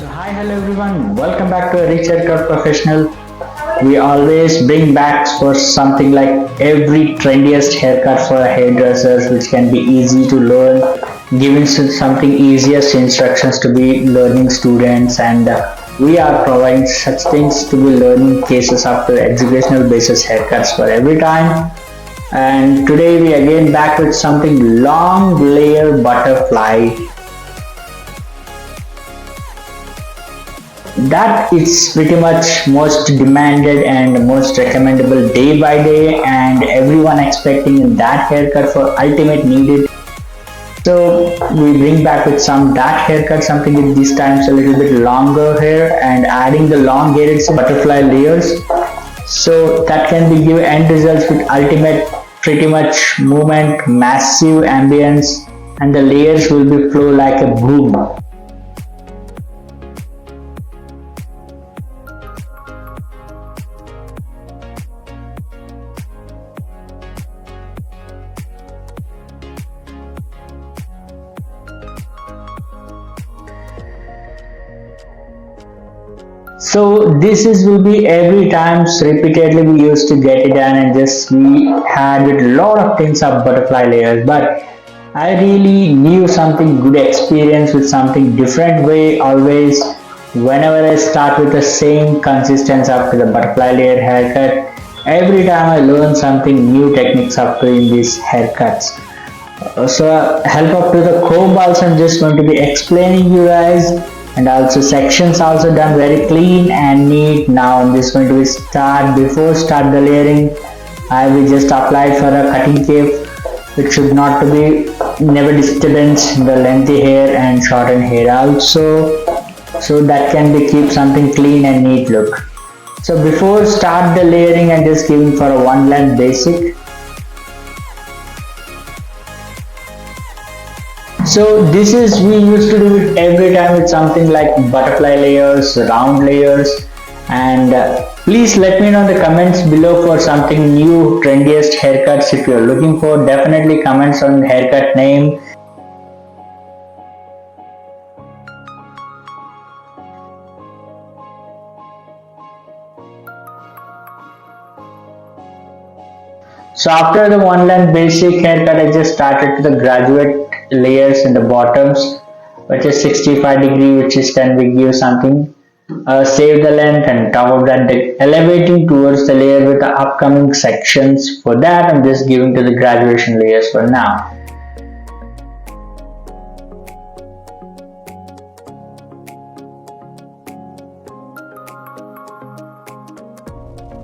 So hi, hello everyone. Welcome back to a Rich Haircut Professional. We always bring back for something like every trendiest haircut for hairdressers, which can be easy to learn, giving something easiest instructions to be learning students, and we are providing such things to be learning cases after educational basis haircuts for every time. And today we again back with something long layer butterfly that it's pretty much most demanded and most recommendable day by day, and everyone expecting that haircut for ultimate needed. So we bring back with some that haircut, something with these times a little bit longer hair and adding the long hair butterfly layers, so that can be give end results with ultimate pretty much movement, massive ambience, and the layers will be flow like a broom. So this is will be every times repeatedly we used to get it done, and just we had with a lot of things of butterfly layers, but I really knew something good experience with something different way always whenever I start with the same consistency after the butterfly layer haircut. Every time I learn something new techniques after in these haircuts. Help up to the comb also I'm just going to be explaining you guys, and also sections also done very clean and neat. Now I'm just going to be start the layering. I will just apply for a cutting tape. It should not to be never disturbance the lengthy hair and shorten hair also, so that can be keep something clean and neat look. So before start the layering, I'm just giving for a one length basic. So this is we used to do it every time with something like butterfly layers, round layers, and please let me know in the comments below for something new trendiest haircuts if you're looking for. Definitely comments on haircut name. So after the one length basic haircut, I just started to the graduate layers in the bottoms, which is 65 degree, which is can we give something save the length, and top of that elevating towards the layer with the upcoming sections. For that I'm just giving to the graduation layers for now.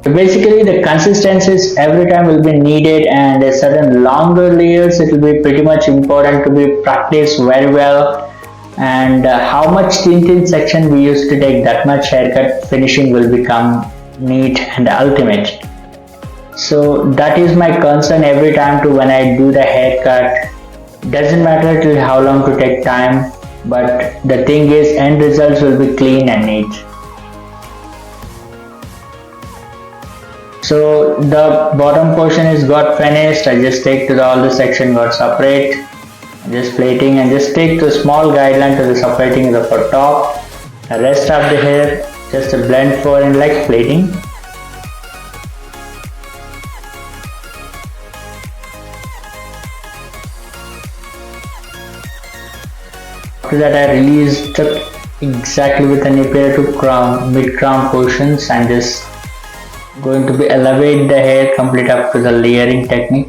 Basically the consistencies every time will be needed, and a certain longer layers it will be pretty much important to be practiced very well, and how much thin section we used to take, that much haircut finishing will become neat and ultimate. So that is my concern every time to when I do the haircut. Doesn't matter till how long to take time, but the thing is end results will be clean and neat. So the bottom portion is got finished. I just take to all the section got separate, just plating, and just take the small guideline to the separating the for top. The rest of the hair just a blend for in like plating. After that I released exactly with a nipper to crown, mid crown portions, and just going to be elevate the hair complete up to the layering technique.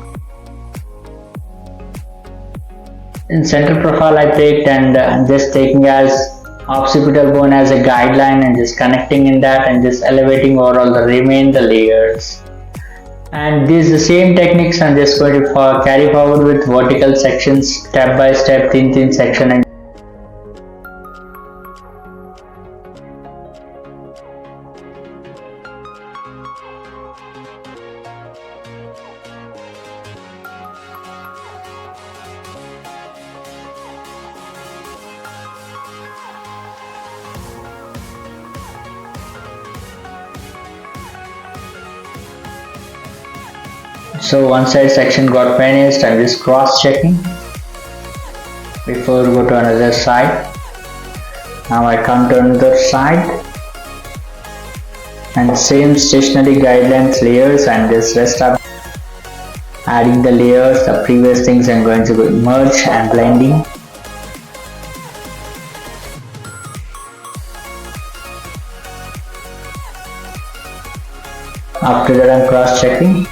In center profile I picked, and just taking as occipital bone as a guideline and just connecting in that and just elevating overall the remain the layers. And these the same techniques I'm just going to carry forward with vertical sections, step by step, thin section. And so one side section got finished. I'm just cross checking before we go to another side. Now I come to another side and same stationary guidelines layers, and this rest of adding the layers, the previous things I'm going to go merge and blending. After that I'm cross checking.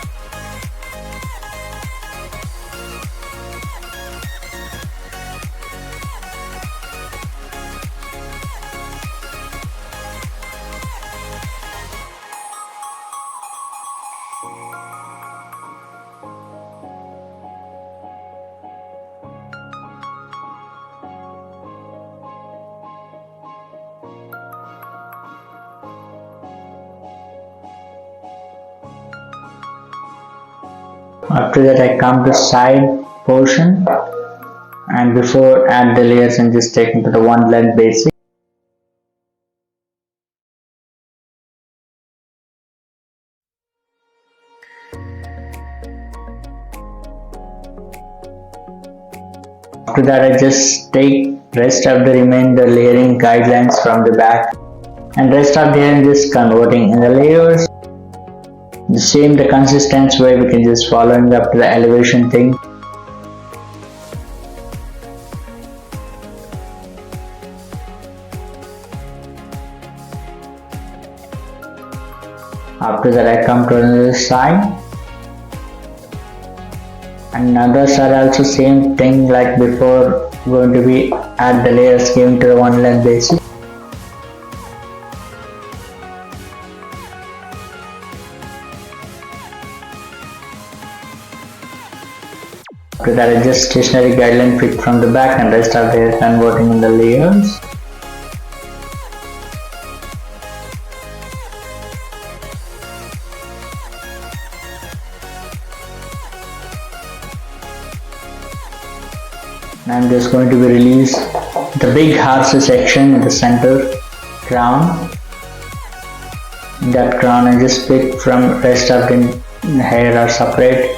After that I come to side portion, and before add the layers and just take into the one blend basic. After that I just take rest of the remainder layering guidelines from the back, and rest of the hair just converting in the layers. The same the consistency way we can just following up to the elevation thing. After that I come to another side, another side also same thing like before, going to be add the layers giving to the one length basic. After that I just stationary guideline pick from the back, and rest of the hair converting in the layers. I'm just going to be release the big horsey section in the center crown. That crown I just pick from rest of the hair are separate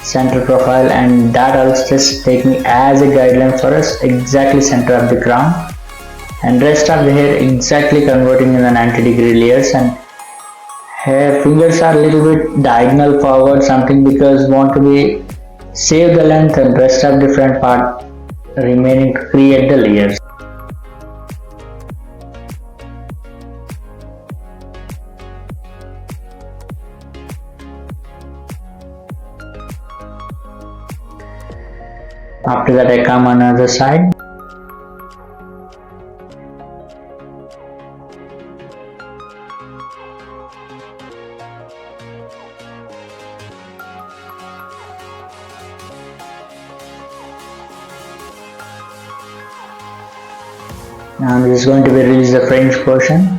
center profile, and that also just take me as a guideline for us exactly center of the crown, and rest of the hair exactly converting in the 90-degree layers. And hair fingers are a little bit diagonal forward something because want to be save the length, and rest of the front part remaining to create the layers. After that I come on another side. Now I'm just going to be release the fringe portion,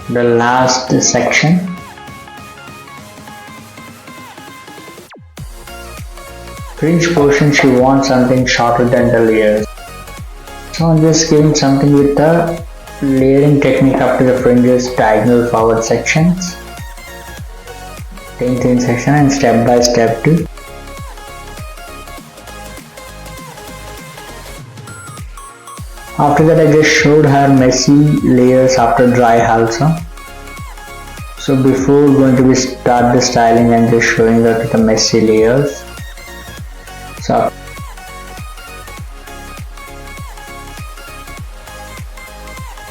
the last section. Fringe portion she wants something shorter than the layers, so I'm just giving something with the layering technique up to the fringes diagonal forward sections, thin section, and step by step too. After that I just showed her messy layers after dry also. So before going to be start the styling, I'm just showing her the messy layers. So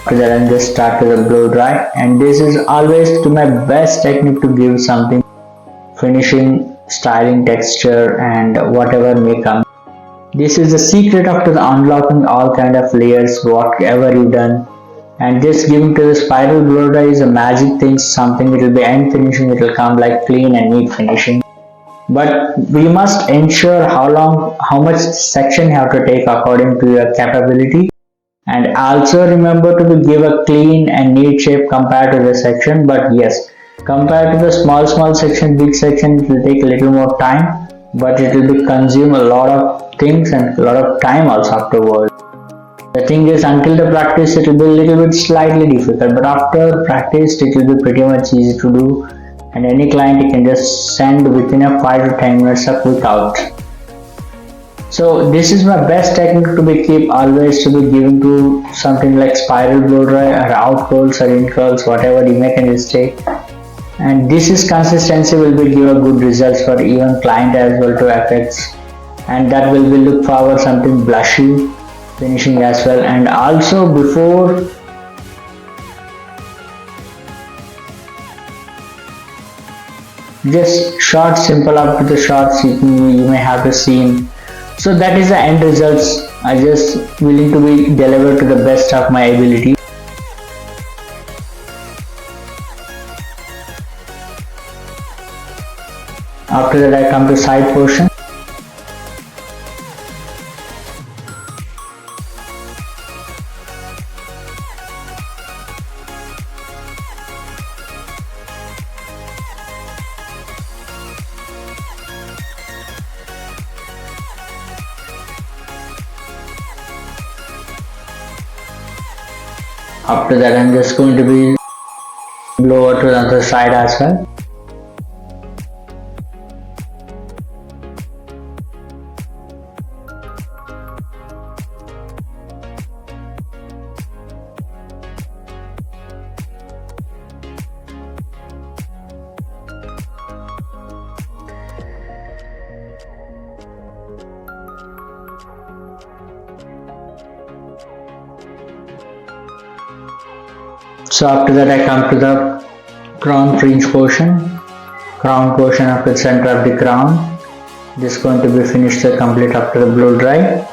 after that I'm just start with a blow dry, and this is always to my best technique to give something finishing, styling, texture, and whatever may come. This is the secret of the unlocking all kind of layers whatever you done, and just giving to the spiral blow dry is a magic thing, something it will be end finishing, it will come like clean and neat finishing. But we must ensure how much section you have to take according to your capability, and also remember to give a clean and neat shape compared to the section. But yes, compared to the small section, big section, it will take a little more time, but it will be consume a lot of things and a lot of time also afterwards. The thing is, until the practice it will be a little bit slightly difficult, but after practice it will be pretty much easy to do, and any client you can just send within a 5 to 10 minutes of without. So this is my best technique to be keep always to be given to something like spiral blow dry or out curls or in curls, whatever you may can just take. And this is consistency will be give a good results for even client as well to effects, and that will be look forward something blushy finishing as well. And also before just short simple up to the shots you may have to see. So that is the end results. I just willing to be delivered to the best of my ability. After that I come to side portion. After that I'm just going to be blow over to the other side as well. So after that I come to the crown fringe portion, crown portion of the center of the crown. This is going to be finished complete after the blow dry.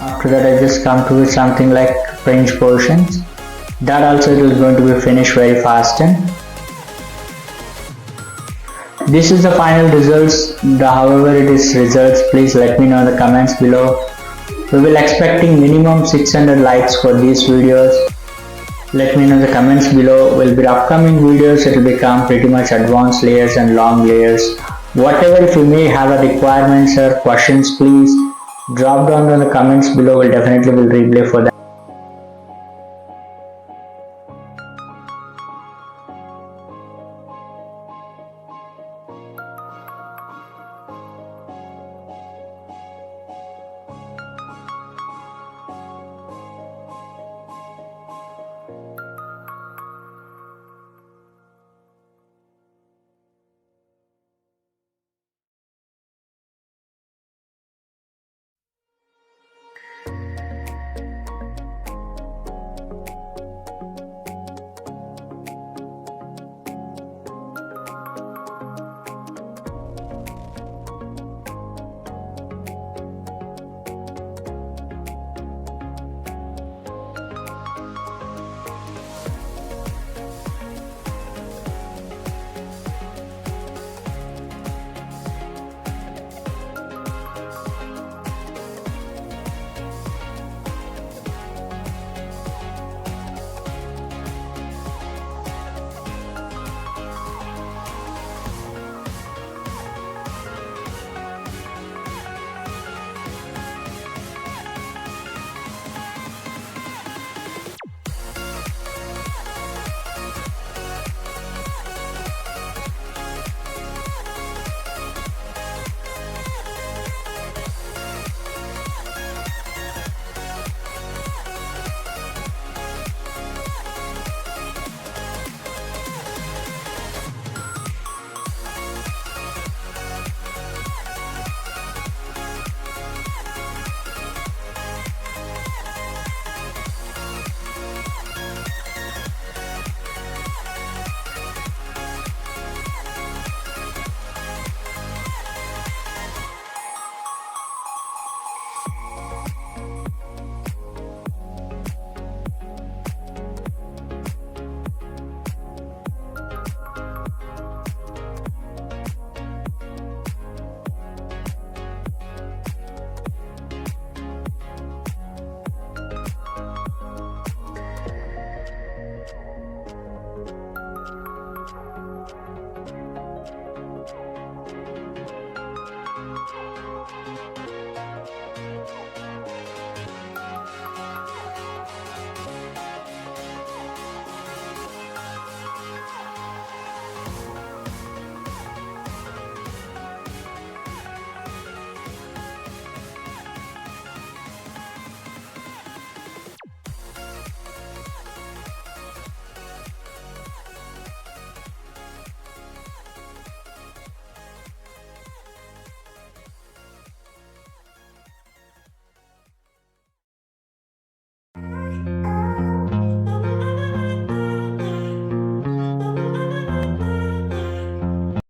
After that I just come to something like fringe portions. That also it is going to be finished very fast. And this is the final results. However it is results, please let me know in the comments below. We will expecting minimum 600 likes for these videos. Let me know in the comments below. Will be upcoming videos, it will become pretty much advanced layers and long layers. Whatever if you may have a requirements or questions, please drop down in the comments below. We'll definitely will replay for that.